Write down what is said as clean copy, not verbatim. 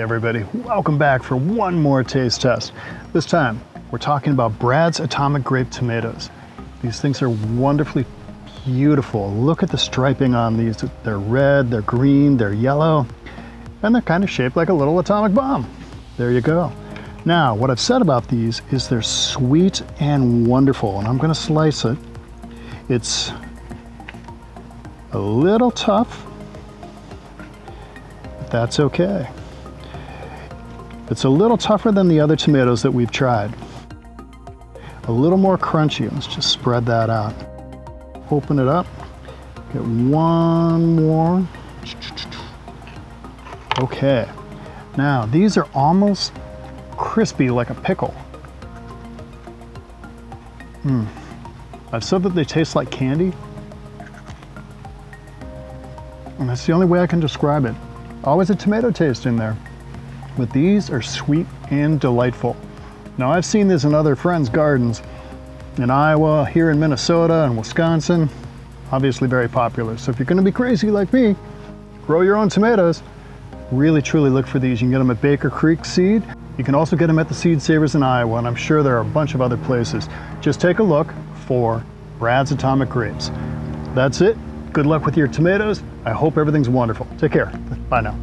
everybody, welcome back for one more taste test. This time, we're talking about Brad's Atomic Grape tomatoes. These things are wonderfully beautiful. Look at the striping on these. They're red, they're green, they're yellow, and they're kind of shaped like a little atomic bomb. There you go. Now, what I've said about these is they're sweet and wonderful, and I'm gonna slice it. It's a little tough, but that's okay. It's a little tougher than the other tomatoes that we've tried. A little more crunchy. Let's just spread that out. Open it up. Get one more. Okay. Now, these are almost crispy like a pickle. I've said that they taste like candy, and that's the only way I can describe it. Always a tomato taste in there, but these are sweet and delightful. Now, I've seen this in other friends' gardens in Iowa, here in Minnesota and Wisconsin. Obviously very popular. So if you're gonna be crazy like me, grow your own tomatoes. Really, truly look for these. You can get them at Baker Creek Seed. You can also get them at the Seed Savers in Iowa, and I'm sure there are a bunch of other places. Just take a look for Brad's Atomic Grapes. That's it. Good luck with your tomatoes. I hope everything's wonderful. Take care. Bye now.